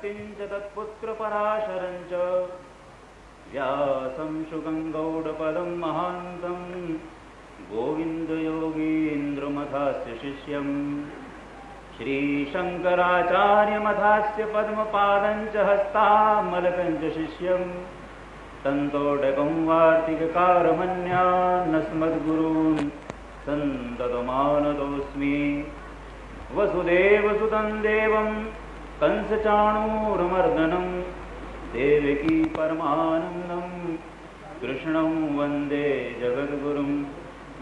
शक्तिं च तत्पुत्रपराशरं च व्यासं शुकं गौडपदं महान्तं गोविन्दयोगीन्द्रमथास्य शिष्यं श्रीशङ्कराचार्यमथास्य पद्मपादं च हस्तामलकं च शिष्यं तन्तोडकं वार्तिककारमन्यान्नस्मद्गुरून् सन्ततमानतोऽस्मि। वसुदेवसुतं देवं कंसचाणूरमर्दनं देवकी परमानन्दं कृष्णं वन्दे जगद्गुरुं।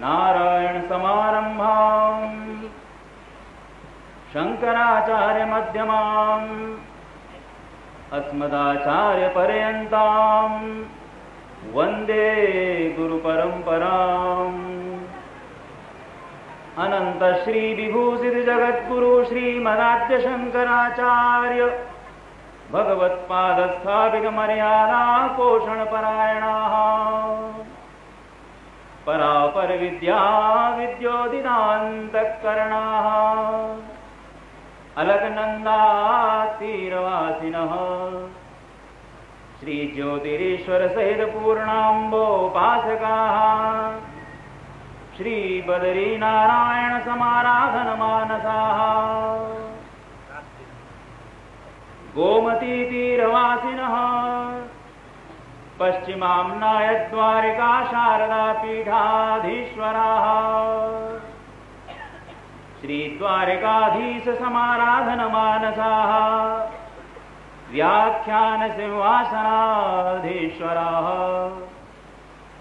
नारायणसमारम्भां शङ्कराचार्यमध्यमाम् अस्मदाचार्यपर्यन्तां वन्दे गुरुपरम्पराम्। अनंत श्री विभूषित जगद्गुरु श्रीमदाद्य शंकराचार्य भगवत्पादस्थापित मर्यादा पोषण परायणाः परापर विद्या विद्योदितान्तःकरणाः अलकनन्दातीरवासिनः श्री ज्योतिरीश्वर सहित पूर्णाम्बोपासकाः श्री बद्रीनारायण समाराधन मानसाः गोमती तीरवासिनः पश्चिमाम्नाय द्वारिका शारदा पीठाधीश्वराः श्री द्वारिकाधीश समाराधन मानसाः व्याख्यान सिंहासनाधीश्वराः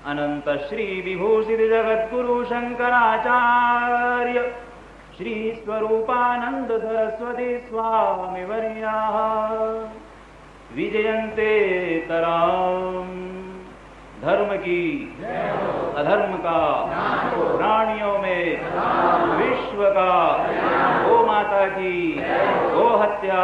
अनंत श्री विभूषित जगद्गुरु शंकराचार्य श्री स्वरूपानंद सरस्वती स्वामी वर्याः विजयन्ते तराम। धर्म की अधर्म का प्राणियों में विश्व का गो माता की गो हत्या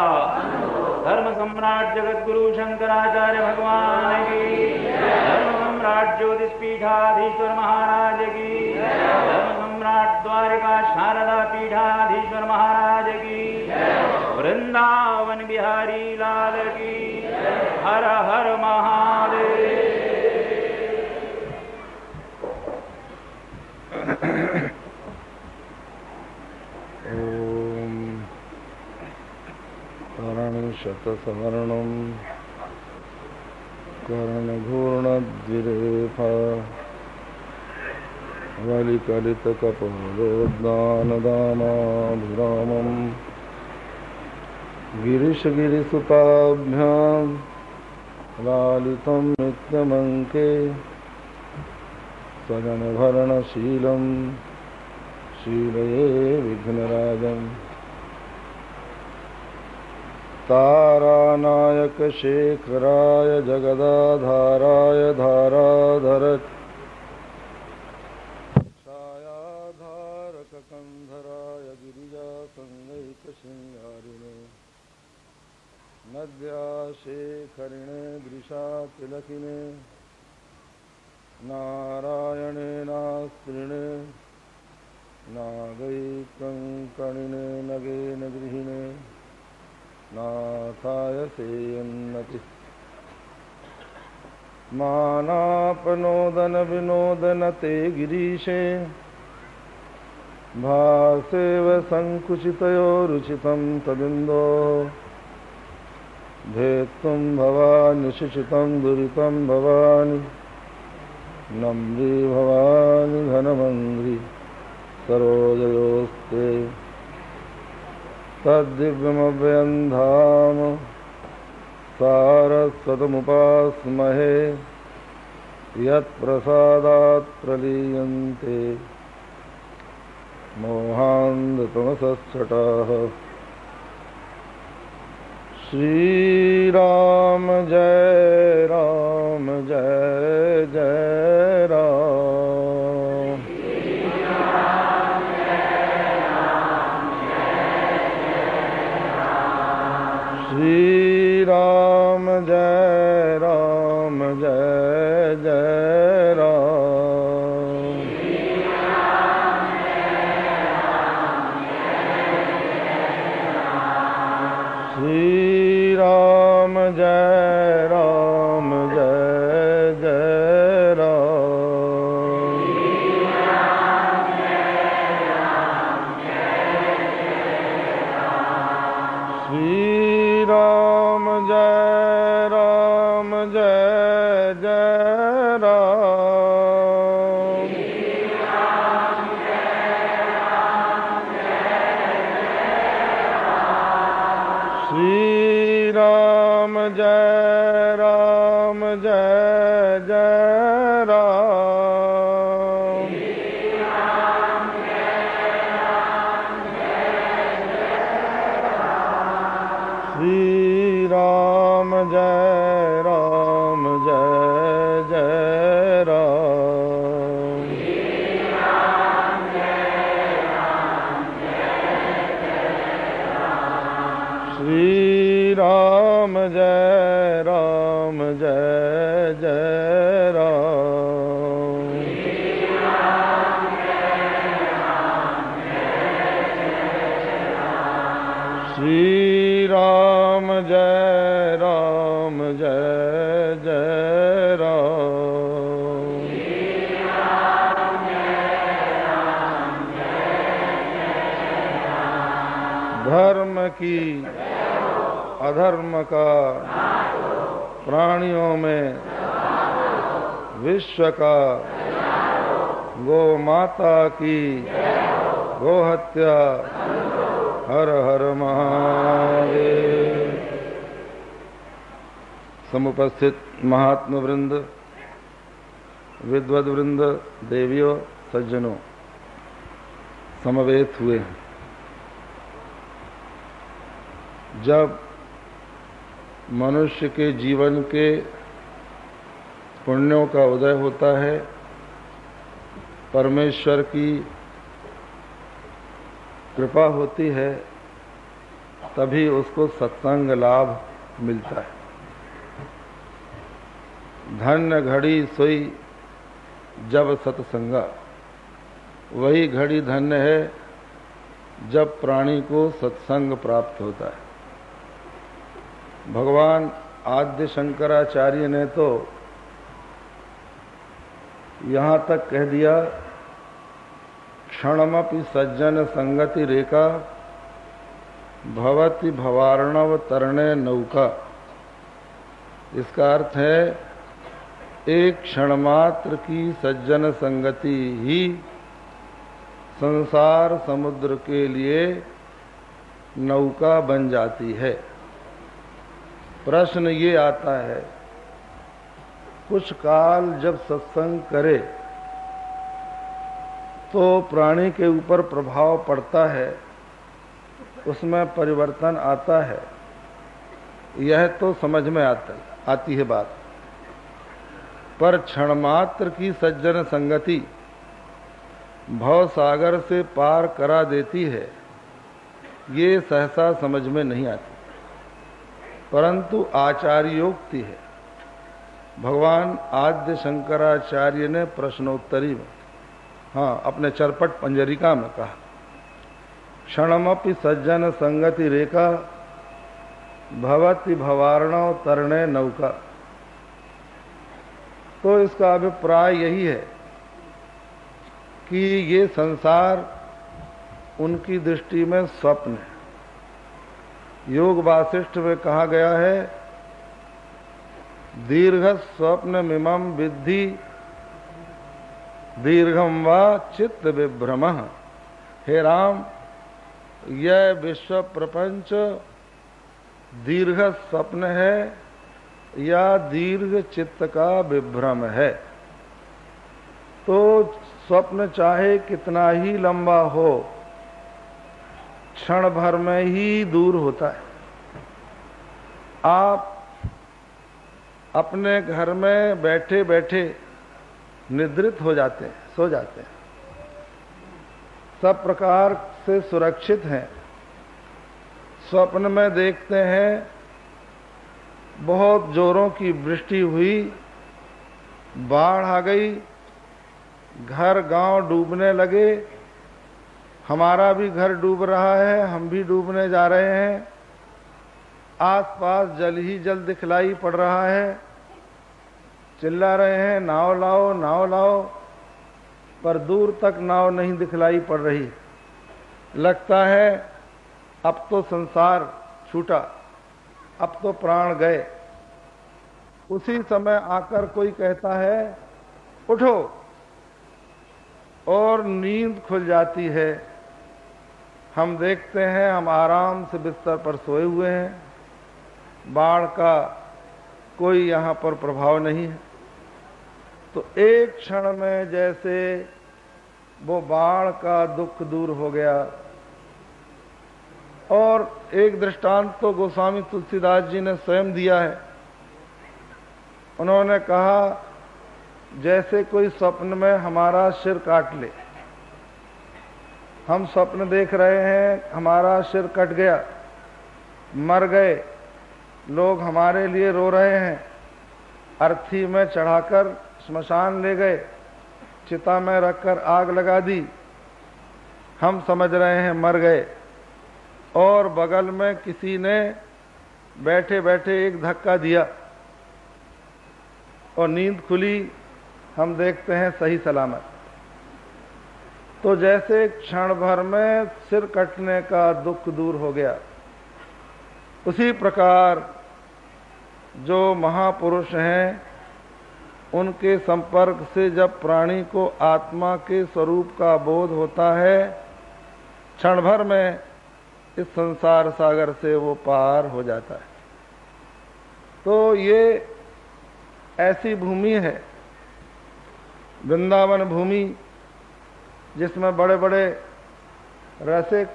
धर्म सम्राट जगद्गुरु शंकराचार्य भगवान की धर्म सम्राट ज्योतिषपीठाधीश्वर महाराज की धर्म सम्राट द्वारिका शारदा पीठाधीश्वर महाराज की वृंदावन बिहारी लाल की हर हर महादेव। ओम करणशतसवर्णं कर्णघूर्णद्विरेफा वलिकलितकपोलोद्दानदामाभिरामं गिरिशगिरिसुताभ्यां लालितं नित्यमङ्के सजनभरणशीलं शीलये विघ्नराजम् तारानायक शेखराय जगदाधाराय धाराधर छायाधारक कंधराय गिरिजा संगैक श्रृंगारिणे नद्या शेखरिणे दृशा तिलकिने नारायणे नास्त्रिणे नागैकङ्कणिने नगेन गृहिणे नाथाय सेयन्नति मानापनोदन विनोदनते गिरीशे भासेव संकुचितयो रुचितं तविन्दो भेत्तुं भवानि शिशितं दुरितं भवानि नम्री भवानि घनमङ्घ्रि सरोजयोस्ते तद्दिव्यमव्ययं धाम सारस्वतमुपास्महे यत्प्रसादात् प्रलीयन्ते मोहान्धतमसच्छटाः। श्रीराम जय राम जय जय राम। श्रीराम जय राम जय जय राम। श्रीराम जय राम। श्री राम जय राम जय जय राम। श्री राम जय राम जय जय राम। श्री राम जय राम जय जय राम। श्री राम जय राम जय जय राम। धर्म की अधर्म का प्राणियों में विश्व का गो माता की गो हत्या। हर हर महादेव। समुपस्थित महात्मा वृंद, विद्वद वृंद, देवियों, सज्जनों, समवेत हुए हैं। जब मनुष्य के जीवन के पुण्यों का उदय होता है, परमेश्वर की कृपा होती है, तभी उसको सत्संग लाभ मिलता है। धन्य घड़ी सोई जब सत्संगा, वही घड़ी धन्य है जब प्राणी को सत्संग प्राप्त होता है। भगवान आद्य शंकराचार्य ने तो यहाँ तक कह दिया, क्षणमपि सज्जन संगति रेखा भवति भवार्णव तरणे नौका। इसका अर्थ है एक क्षण मात्र की सज्जन संगति ही संसार समुद्र के लिए नौका बन जाती है। प्रश्न ये आता है, कुछ काल जब सत्संग करे तो प्राणी के ऊपर प्रभाव पड़ता है, उसमें परिवर्तन आता है, यह तो समझ में आती है बात। पर क्षण मात्र की सज्जन संगति भव सागर से पार करा देती है, ये सहसा समझ में नहीं आती। परंतु आचार्योक्ति है। भगवान आद्य शंकराचार्य ने प्रश्नोत्तरी में, अपने चरपट पंजरिका में कहा, क्षणमपि सज्जन संगति रेखा भवति भवार्णव तरणे नौका। तो इसका अभिप्राय यही है कि ये संसार उनकी दृष्टि में स्वप्न है। योग वासिष्ठ में कहा गया है, दीर्घ स्वप्न मिमम विद्धि दीर्घम वा चित्त विभ्रमः। हे राम, यह विश्व प्रपंच दीर्घ स्वप्न है या दीर्घ चित्त का विभ्रम है। तो स्वप्न चाहे कितना ही लंबा हो, क्षण भर में ही दूर होता है। आप अपने घर में बैठे बैठे निद्रित हो जाते हैं, सो जाते हैं, सब प्रकार से सुरक्षित हैं। स्वप्न में देखते हैं बहुत जोरों की वृष्टि हुई, बाढ़ आ गई, घर गांव डूबने लगे, हमारा भी घर डूब रहा है, हम भी डूबने जा रहे हैं, आसपास जल ही जल दिखलाई पड़ रहा है, चिल्ला रहे हैं नाव लाओ नाव लाओ, पर दूर तक नाव नहीं दिखलाई पड़ रही। लगता है अब तो संसार छूटा, अब तो प्राण गए। उसी समय आकर कोई कहता है उठो, और नींद खुल जाती है। हम देखते हैं हम आराम से बिस्तर पर सोए हुए हैं, बाढ़ का कोई यहाँ पर प्रभाव नहीं है। तो एक क्षण में जैसे वो बाढ़ का दुख दूर हो गया। और एक दृष्टांत तो गोस्वामी तुलसीदास जी ने स्वयं दिया है। उन्होंने कहा जैसे कोई स्वप्न में हमारा सिर काट ले। हम स्वप्न देख रहे हैं, हमारा सिर कट गया, मर गए, लोग हमारे लिए रो रहे हैं, अर्थी में चढ़ाकर स्मशान ले गए, चिता में रखकर आग लगा दी, हम समझ रहे हैं मर गए, और बगल में किसी ने बैठे बैठे एक धक्का दिया और नींद खुली, हम देखते हैं सही सलामत। तो जैसे क्षण भर में सिर कटने का दुख दूर हो गया, उसी प्रकार जो महापुरुष हैं उनके संपर्क से जब प्राणी को आत्मा के स्वरूप का बोध होता है, क्षण भर में इस संसार सागर से वो पार हो जाता है। तो ये ऐसी भूमि है, वृंदावन भूमि, जिसमें बड़े बड़े रसिक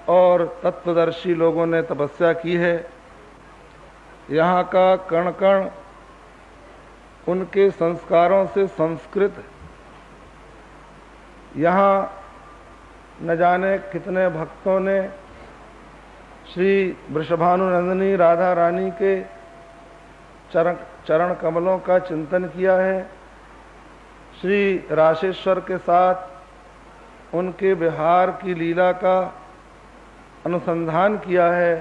और तत्वदर्शी लोगों ने तपस्या की है। यहाँ का कण कण उनके संस्कारों से संस्कृत है। यहाँ न जाने कितने भक्तों ने श्री वृषभानुनंदिनी राधा रानी के चरण कमलों का चिंतन किया है, श्री राशेश्वर के साथ उनके विहार की लीला का अनुसंधान किया है,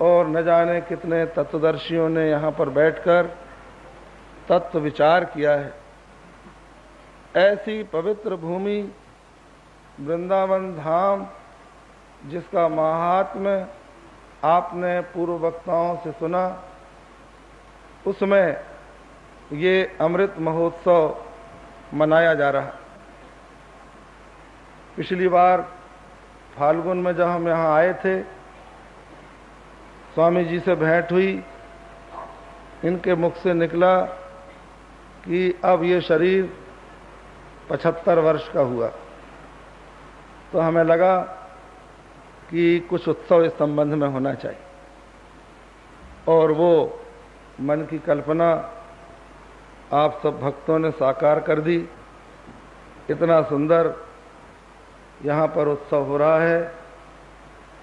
और न जाने कितने तत्वदर्शियों ने यहाँ पर बैठकर तत्व विचार किया है। ऐसी पवित्र भूमि वृंदावन धाम, जिसका महात्म्य आपने पूर्व वक्ताओं से सुना, उसमें ये अमृत महोत्सव मनाया जा रहा। पिछली बार फाल्गुन में जब हम यहाँ आए थे, स्वामी जी से भेंट हुई, इनके मुख से निकला कि अब ये शरीर 75 वर्ष का हुआ। तो हमें लगा कि कुछ उत्सव इस संबंध में होना चाहिए, और वो मन की कल्पना आप सब भक्तों ने साकार कर दी। इतना सुंदर यहाँ पर उत्सव हो रहा है।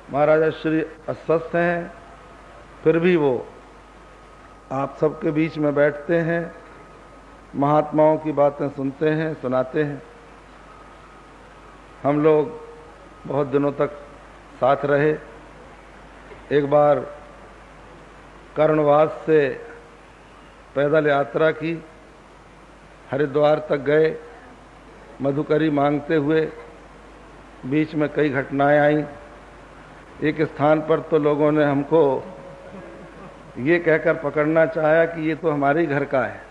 महाराजा श्री अस्वस्थ हैं, फिर भी वो आप सबके बीच में बैठते हैं, महात्माओं की बातें सुनते हैं, सुनाते हैं। हम लोग बहुत दिनों तक साथ रहे। एक बार कर्णवास से पैदल यात्रा की, हरिद्वार तक गए, मधुकरी मांगते हुए। बीच में कई घटनाएं आईं। एक स्थान पर तो लोगों ने हमको ये कहकर पकड़ना चाहा कि ये तो हमारे घर का है।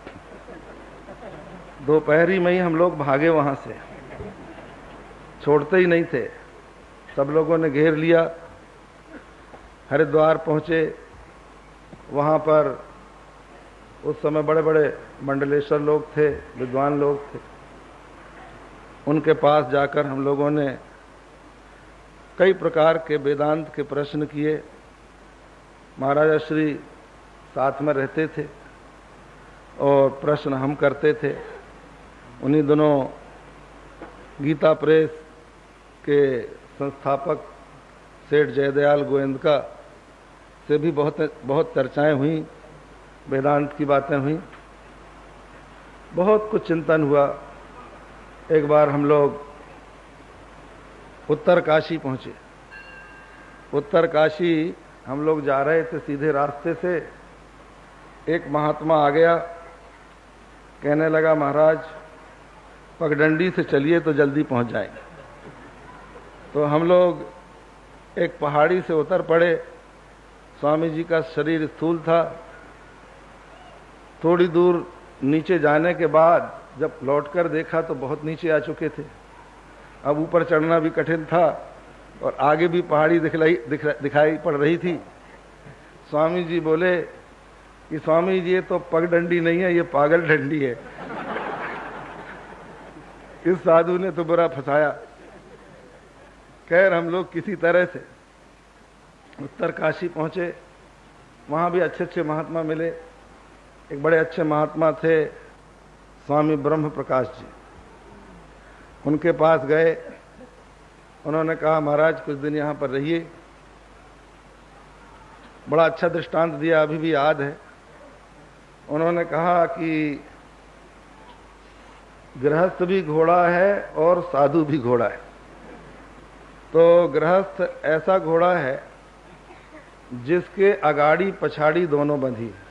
दोपहरी में ही हम लोग भागे वहां से, छोड़ते ही नहीं थे। सब लोगों ने घेर लिया। हरिद्वार पहुंचे, वहां पर उस समय बड़े बड़े मंडलेश्वर लोग थे, विद्वान लोग थे। उनके पास जाकर हम लोगों ने कई प्रकार के वेदांत के प्रश्न किए। महाराजा श्री साथ में रहते थे और प्रश्न हम करते थे। उन्हीं दिनों गीता प्रेस के संस्थापक सेठ जयदयाल गोयंदका से भी बहुत चर्चाएं हुई, वेदांत की बातें हुई, बहुत कुछ चिंतन हुआ। एक बार हम लोग उत्तर काशी पहुंचे। उत्तर काशी हम लोग जा रहे थे, सीधे रास्ते से एक महात्मा आ गया, कहने लगा महाराज पगडंडी से चलिए तो जल्दी पहुंच जाएंगे। तो हम लोग एक पहाड़ी से उतर पड़े। स्वामी जी का शरीर स्थूल था, थोड़ी दूर नीचे जाने के बाद जब लौटकर देखा तो बहुत नीचे आ चुके थे। अब ऊपर चढ़ना भी कठिन था और आगे भी पहाड़ी दिखाई पड़ रही थी। स्वामी जी बोले कि स्वामी जी ये तो पगडंडी नहीं है, ये पागल डंडी है। इस साधु ने तो बुरा फंसाया। खैर हम लोग किसी तरह से उत्तर काशी पहुंचे। वहां भी अच्छे अच्छे महात्मा मिले। एक बड़े अच्छे महात्मा थे स्वामी ब्रह्म प्रकाश जी। उनके पास गए। उन्होंने कहा महाराज कुछ दिन यहां पर रहिए। बड़ा अच्छा दृष्टांत दिया, अभी भी याद है। उन्होंने कहा कि गृहस्थ भी घोड़ा है और साधु भी घोड़ा है। तो गृहस्थ ऐसा घोड़ा है जिसके अगाड़ी पछाड़ी दोनों बंधी है,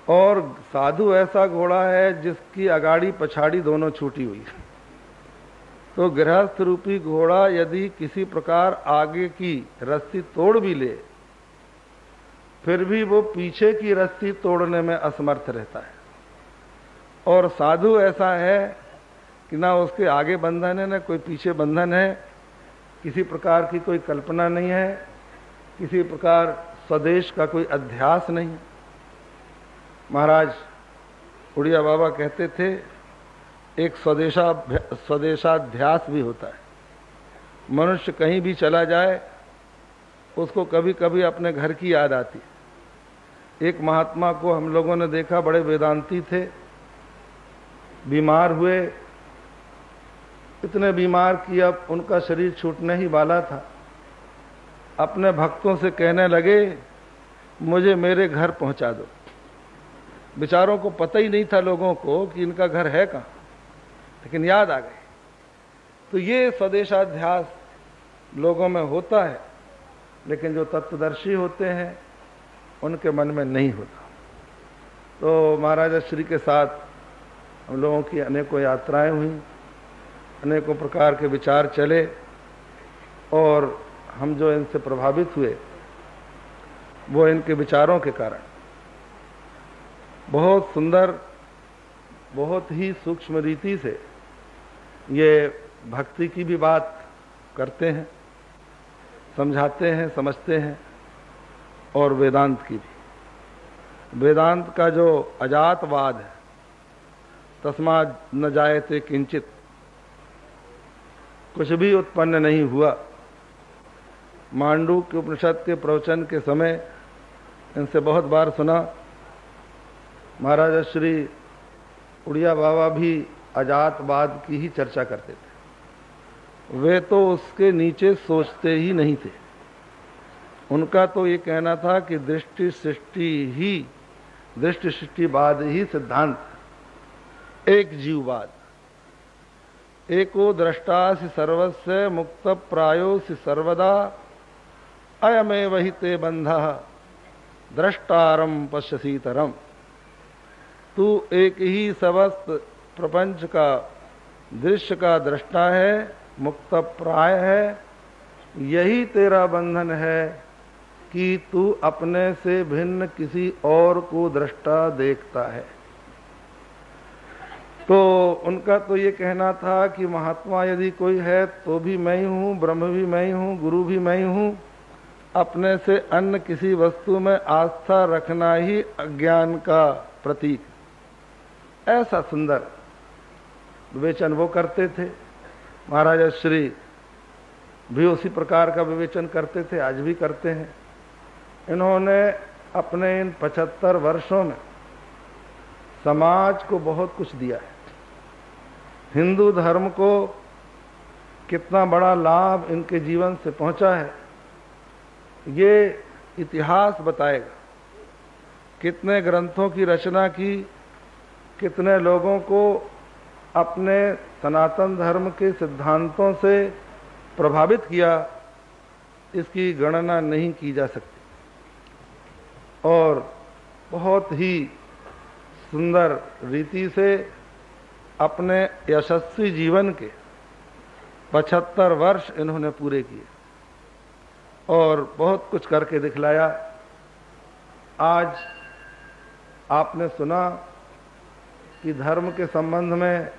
और साधु ऐसा घोड़ा है जिसकी अगाड़ी पछाड़ी दोनों छूटी हुई है। तो गृहस्थ रूपी घोड़ा यदि किसी प्रकार आगे की रस्सी तोड़ भी ले, फिर भी वो पीछे की रस्सी तोड़ने में असमर्थ रहता है। और साधु ऐसा है कि ना उसके आगे बंधन है ना कोई पीछे बंधन है, किसी प्रकार की कोई कल्पना नहीं है, किसी प्रकार स्वदेश का कोई अध्यास नहीं। महाराज उड़िया बाबा कहते थे एक स्वदेशाध्यास भी होता है। मनुष्य कहीं भी चला जाए उसको कभी कभी अपने घर की याद आती। एक महात्मा को हम लोगों ने देखा, बड़े वेदांती थे, बीमार हुए, इतने बीमार कि अब उनका शरीर छूटने ही वाला था। अपने भक्तों से कहने लगे मुझे मेरे घर पहुंचा दो। बेचारों को पता ही नहीं था लोगों को कि इनका घर है कहाँ, लेकिन याद आ गए। तो ये स्वदेशाध्यास लोगों में होता है, लेकिन जो तत्वदर्शी होते हैं उनके मन में नहीं होता। तो महाराजा श्री के साथ हम लोगों की अनेकों यात्राएं हुई, अनेकों प्रकार के विचार चले, और हम जो इनसे प्रभावित हुए वो इनके विचारों के कारण। बहुत सुंदर, बहुत ही सूक्ष्म रीति से ये भक्ति की भी बात करते हैं, समझाते हैं, समझते हैं, और वेदांत की भी। वेदांत का जो अजातवाद है, तस्मात् न जायते किंचित, कुछ भी उत्पन्न नहीं हुआ। मांडूक्य उपनिषद के प्रवचन के समय इनसे बहुत बार सुना। महाराजा श्री उड़िया बाबा भी अजातवाद की ही चर्चा करते थे। वे तो उसके नीचे सोचते ही नहीं थे। उनका तो ये कहना था कि दृष्टि सृष्टिवाद ही सिद्धांत, एक जीववाद। एको द्रष्टासि सर्वस्य मुक्त प्रायोसि सर्वदा, अयमेव हि ते बंधः द्रष्टारम पश्यसीतरम। तू एक ही समस्त प्रपंच का, दृश्य का दृष्टा है, मुक्त प्राय है। यही तेरा बंधन है कि तू अपने से भिन्न किसी और को दृष्टा देखता है। तो उनका तो ये कहना था कि महात्मा यदि कोई है तो भी मैं ही हूँ, ब्रह्म भी मैं ही हूँ, गुरु भी मैं ही हूँ। अपने से अन्य किसी वस्तु में आस्था रखना ही अज्ञान का प्रतीक। ऐसा सुंदर विवेचन वो करते थे। महाराजा श्री भी उसी प्रकार का विवेचन करते थे, आज भी करते हैं। इन्होंने अपने इन 75 वर्षों में समाज को बहुत कुछ दिया है। हिंदू धर्म को कितना बड़ा लाभ इनके जीवन से पहुंचा है ये इतिहास बताएगा। कितने ग्रंथों की रचना की, कितने लोगों को अपने सनातन धर्म के सिद्धांतों से प्रभावित किया, इसकी गणना नहीं की जा सकती। और बहुत ही सुंदर रीति से अपने यशस्वी जीवन के 75 वर्ष इन्होंने पूरे किए और बहुत कुछ करके दिखलाया। आज आपने सुना कि धर्म के संबंध में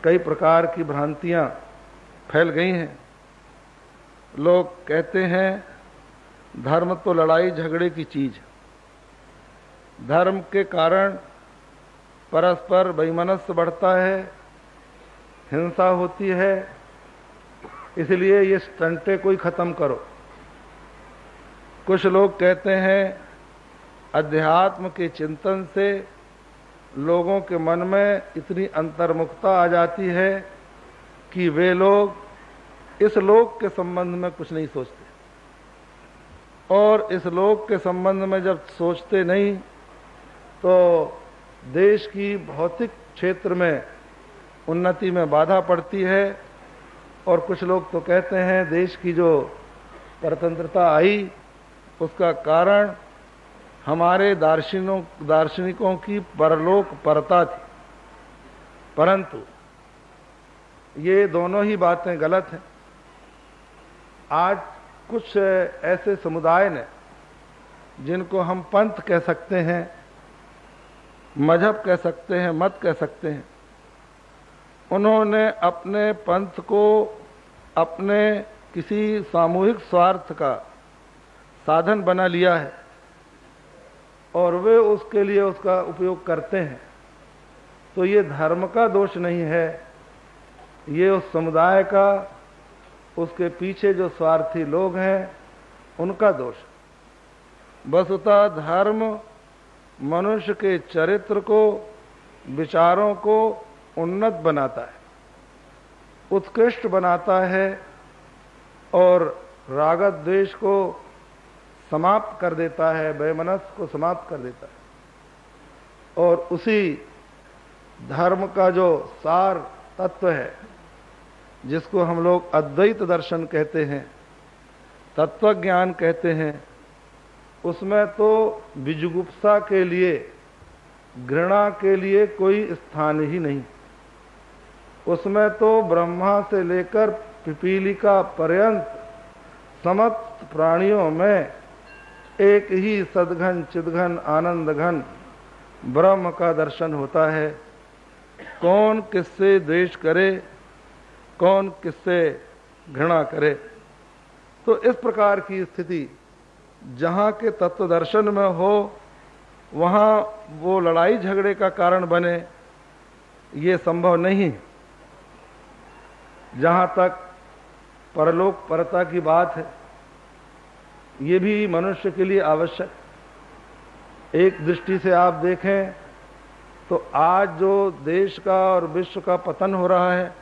कई प्रकार की भ्रांतियां फैल गई हैं। लोग कहते हैं धर्म तो लड़ाई झगड़े की चीज, धर्म के कारण परस्पर वैमनस्य बढ़ता है, हिंसा होती है, इसलिए ये स्टंटे कोई खत्म करो। कुछ लोग कहते हैं अध्यात्म के चिंतन से लोगों के मन में इतनी अंतर्मुखता आ जाती है कि वे लोग इस लोक के संबंध में कुछ नहीं सोचते, और इस लोक के संबंध में जब सोचते नहीं तो देश की भौतिक क्षेत्र में उन्नति में बाधा पड़ती है। और कुछ लोग तो कहते हैं देश की जो परतंत्रता आई उसका कारण हमारे दार्शनिकों की परलोक परता थी, परंतु ये दोनों ही बातें गलत हैं। आज कुछ ऐसे समुदाय ने, जिनको हम पंथ कह सकते हैं, मजहब कह सकते हैं, मत कह सकते हैं, उन्होंने अपने पंथ को अपने किसी सामूहिक स्वार्थ का साधन बना लिया है और वे उसके लिए उसका उपयोग करते हैं। तो ये धर्म का दोष नहीं है, ये उस समुदाय का, उसके पीछे जो स्वार्थी लोग हैं उनका दोष। वस्तुतः धर्म मनुष्य के चरित्र को, विचारों को उन्नत बनाता है, उत्कृष्ट बनाता है और राग द्वेष को समाप्त कर देता है, वैमनस्य को समाप्त कर देता है। और उसी धर्म का जो सार तत्व है, जिसको हम लोग अद्वैत दर्शन कहते हैं, तत्व ज्ञान कहते हैं, उसमें तो विजुगुप्सा के लिए, घृणा के लिए कोई स्थान ही नहीं। उसमें तो ब्रह्मा से लेकर पिपीलिका पर्यंत समस्त प्राणियों में एक ही सद्घन चिद्घन आनंद घन ब्रह्म का दर्शन होता है। कौन किससे द्वेष करे, कौन किससे घृणा करे। तो इस प्रकार की स्थिति जहाँ के तत्व दर्शन में हो, वहाँ वो लड़ाई झगड़े का कारण बने, ये संभव नहीं। जहाँ तक परलोक परता की बात है, ये भी मनुष्य के लिए आवश्यक। एक दृष्टि से आप देखें तो आज जो देश का और विश्व का पतन हो रहा है,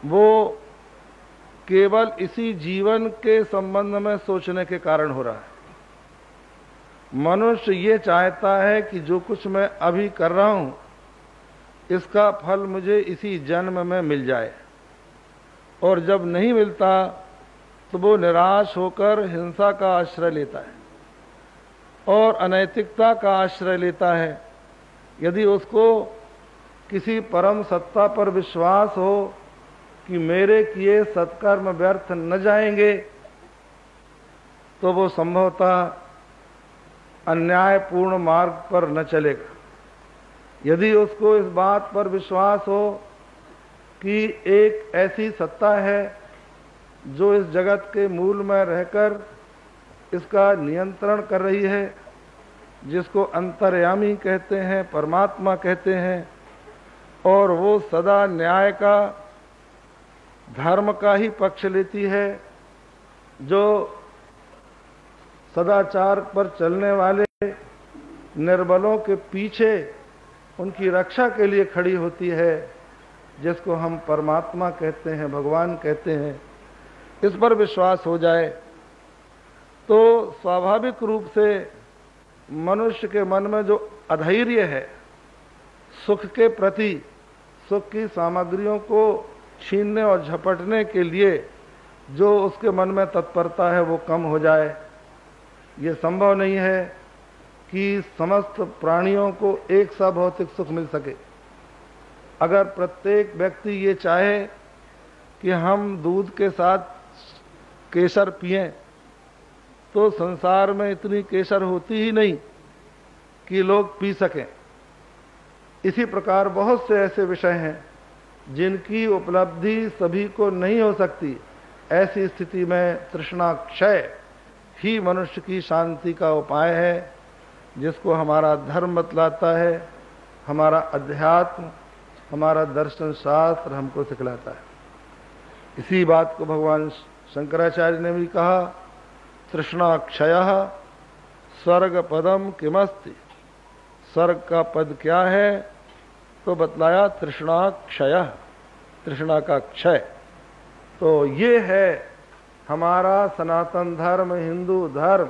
वो केवल इसी जीवन के संबंध में सोचने के कारण हो रहा है। मनुष्य ये चाहता है कि जो कुछ मैं अभी कर रहा हूं, इसका फल मुझे इसी जन्म में मिल जाए, और जब नहीं मिलता तो वो निराश होकर हिंसा का आश्रय लेता है और अनैतिकता का आश्रय लेता है। यदि उसको किसी परम सत्ता पर विश्वास हो कि मेरे किए सत्कर्म व्यर्थ न जाएंगे, तो वो संभवतः अन्यायपूर्ण मार्ग पर न चलेगा। यदि उसको इस बात पर विश्वास हो कि एक ऐसी सत्ता है जो इस जगत के मूल में रहकर इसका नियंत्रण कर रही है, जिसको अंतर्यामी कहते हैं, परमात्मा कहते हैं, और वो सदा न्याय का, धर्म का ही पक्ष लेती है, जो सदाचार पर चलने वाले निर्बलों के पीछे उनकी रक्षा के लिए खड़ी होती है, जिसको हम परमात्मा कहते हैं, भगवान कहते हैं। इस पर विश्वास हो जाए तो स्वाभाविक रूप से मनुष्य के मन में जो अधैर्य है, सुख के प्रति, सुख की सामग्रियों को छीनने और झपटने के लिए जो उसके मन में तत्परता है, वो कम हो जाए। ये संभव नहीं है कि समस्त प्राणियों को एक सा भौतिक सुख मिल सके। अगर प्रत्येक व्यक्ति ये चाहे कि हम दूध के साथ केसर पिएं, तो संसार में इतनी केसर होती ही नहीं। कि लोग पी सकें। इसी प्रकार बहुत से ऐसे विषय हैं जिनकी उपलब्धि सभी को नहीं हो सकती। ऐसी स्थिति में तृष्णा क्षय ही मनुष्य की शांति का उपाय है, जिसको हमारा धर्म बतलाता है, हमारा अध्यात्म, हमारा दर्शन शास्त्र हमको सिखलाता है। इसी बात को भगवान शंकराचार्य ने भी कहा, तृष्णा क्षयः स्वर्ग पदम किमस्ति। स्वर्ग का पद क्या है? तो बतलाया तृष्णा क्षयः, तृष्णा का क्षय। तो ये है हमारा सनातन धर्म, हिंदू धर्म।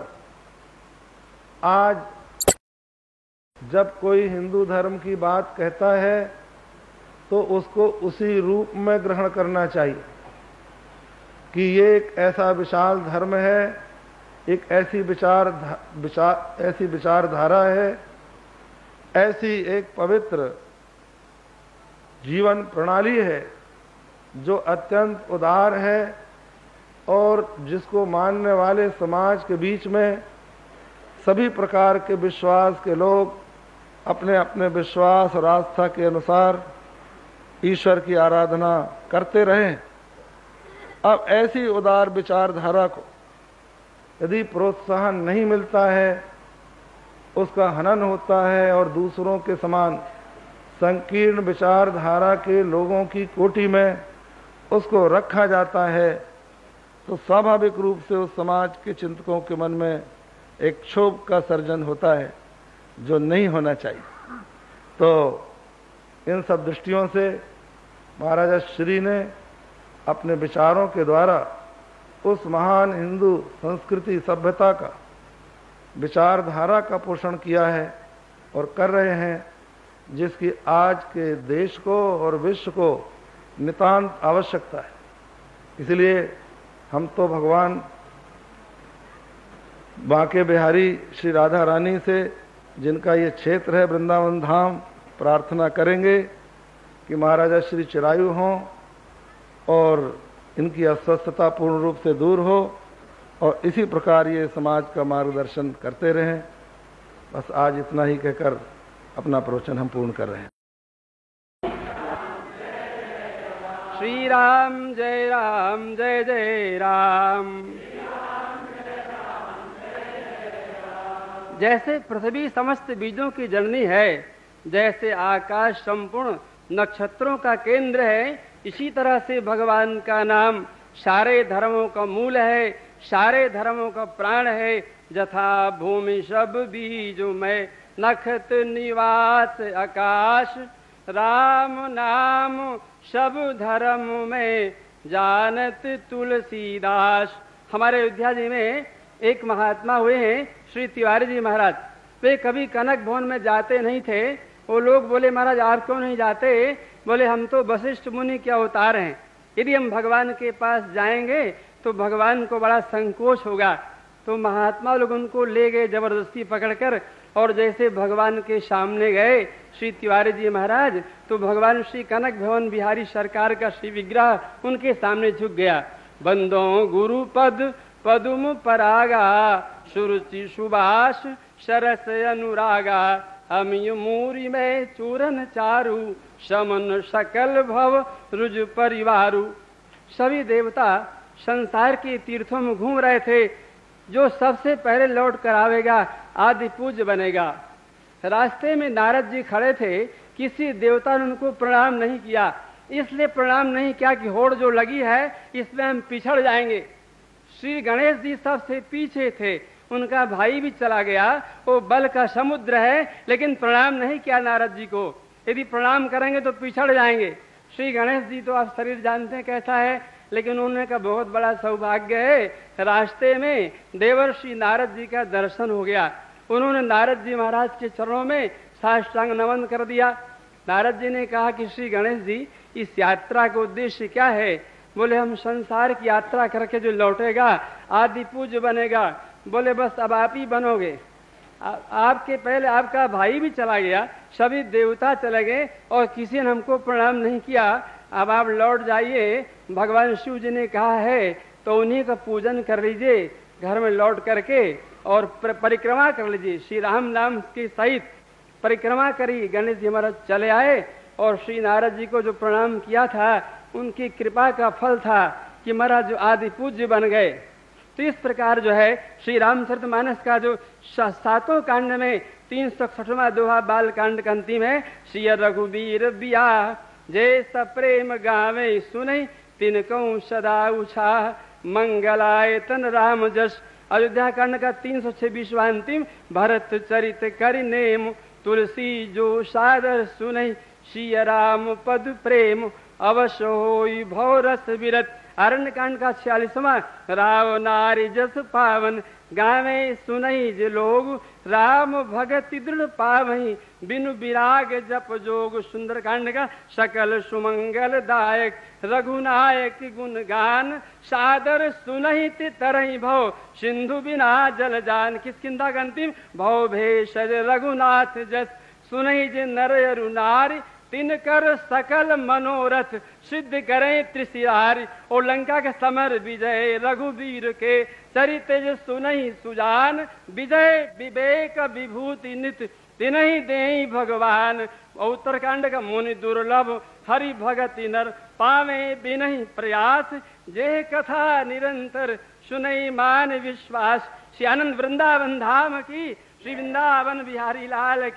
आज जब कोई हिंदू धर्म की बात कहता है तो उसको उसी रूप में ग्रहण करना चाहिए कि ये एक ऐसा विशाल धर्म है, एक ऐसी विचारधारा है, ऐसी एक पवित्र जीवन प्रणाली है जो अत्यंत उदार है और जिसको मानने वाले समाज के बीच में सभी प्रकार के विश्वास के लोग अपने अपने विश्वास और आस्था के अनुसार ईश्वर की आराधना करते रहें। अब ऐसी उदार विचारधारा को यदि प्रोत्साहन नहीं मिलता है, उसका हनन होता है और दूसरों के समान संकीर्ण विचारधारा के लोगों की कोटि में उसको रखा जाता है, तो स्वाभाविक रूप से उस समाज के चिंतकों के मन में एक क्षोभ का सर्जन होता है जो नहीं होना चाहिए। तो इन सब दृष्टियों से महाराजा श्री ने अपने विचारों के द्वारा उस महान हिंदू संस्कृति सभ्यता का, विचारधारा का पोषण किया है और कर रहे हैं, जिसकी आज के देश को और विश्व को नितांत आवश्यकता है। इसलिए हम तो भगवान बांके बिहारी श्री राधा रानी से, जिनका ये क्षेत्र है वृंदावन धाम, प्रार्थना करेंगे कि महाराजा श्री चिरायु हों और इनकी अस्वस्थता पूर्ण रूप से दूर हो और इसी प्रकार ये समाज का मार्गदर्शन करते रहें। बस आज इतना ही कहकर अपना प्रवचन हम पूर्ण कर रहे हैं। श्री राम जय जय राम। जैसे पृथ्वी समस्त बीजों की जननी है, जैसे आकाश संपूर्ण नक्षत्रों का केंद्र है, इसी तरह से भगवान का नाम सारे धर्मों का मूल है, सारे धर्मों का प्राण है। जथा भूमि सब बीजों में नखत निवास आकाश, राम नाम सब धर्म में जानत तुलसीदास। हमारे अयोध्या जी में एक महात्मा हुए हैं श्री तिवारी जी महाराज। वे कभी कनक भवन में जाते नहीं थे। वो लोग बोले, महाराज आप क्यों नहीं जाते? बोले, हम तो वशिष्ठ मुनि के अवतार हैं, यदि हम भगवान के पास जाएंगे तो भगवान को बड़ा संकोच होगा। तो महात्मा लोग उनको ले गए जबरदस्ती पकड़कर, और जैसे भगवान के सामने गए श्री तिवारी जी महाराज, तो भगवान श्री कनक भवन बिहारी सरकार का श्री विग्रह उनके सामने झुक गया। बंदो गुरु पद पदुम परागा, सुरुचि सुभाष सरस अनुरागा, अमिय मूरी में चूरन चारु, समन सकल भव रुज परिवारु। सभी देवता संसार के तीर्थों में घूम रहे थे। जो सबसे पहले लौट कर आवेगा आदि पूज्य बनेगा। रास्ते में नारद जी खड़े थे, किसी देवता ने उनको प्रणाम नहीं किया। इसलिए प्रणाम नहीं किया कि होड़ जो लगी है इसमें हम पिछड़ जाएंगे। श्री गणेश जी सबसे पीछे थे, उनका भाई भी चला गया, वो बल का समुद्र है, लेकिन प्रणाम नहीं किया नारद जी को। यदि प्रणाम करेंगे तो पिछड़ जाएंगे। श्री गणेश जी तो आप शरीर जानते हैं कैसा है, लेकिन उन्होंने का बहुत बड़ा सौभाग्य है, रास्ते में देवर्षि नारद जी का दर्शन हो गया। उन्होंने नारद जी महाराज के चरणों में साष्टांग नमन कर दिया। नारद जी ने कहा कि श्री गणेश जी, इस यात्रा का उद्देश्य क्या है? बोले, हम संसार की यात्रा करके जो लौटेगा आदि पूज्य बनेगा। बोले, बस अब आप ही बनोगे। आपके पहले आपका भाई भी चला गया, सभी देवता चले गए और किसी ने हमको प्रणाम नहीं किया। अब आप लौट जाइए, भगवान शिव जी ने कहा है तो उन्हीं का पूजन कर लीजिए घर में लौट करके, और परिक्रमा कर लीजिए। श्री राम नाम के सहित परिक्रमा करी। गणेश जी महाराज चले आए और श्री नारद जी को जो प्रणाम किया था उनकी कृपा का फल था कि महाराज जो आदि पूज्य बन गए। तो इस प्रकार जो है श्री रामचरितमानस का जो 7 कांड में 361वां दोहा बाल कांड का अंतिम है। श्री रघुवीर बियाह जय सप्रेम गावे सुनई तिनकौ सदा उछाह मंगलाय तन राम जस। अयोध्या कांड का 326वां अंतिम भरत चरित करि नेम तुलसी जो सादर सुनई श्री राम पद प्रेम अवश्य होई भव रस विरत। अरण्य कांड का 46वां राव नारी जस पावन गावे सुनई जे लोग राम भगति दृढ़ पावही बिनु विराग जप जोग। सुंदर कांड का सकल सुमंगल दायक रघुनायक गुण गान सादर सुनहि तरहि भव सिंधु बिना जल जान। किष्किंधा का अंतिम भव भेषज रघुनाथ जस सुनहि जे नर अरु नारी तिनकर सकल मनोरथ सिद्ध करें त्रिशिरारी। और लंका के समर विजय रघुवीर के चरित जो सुनहि सुजान विजय विवेक विभूति नित तिनहि देहि भगवान। उत्तरकांड का मुनि दुर्लभ हरि भगति नर पावे बिनहि प्रयास जे कथा निरंतर सुनई मान विश्वास। श्री आनंद वृंदावन धाम की श्री वृंदावन बिहारी लाल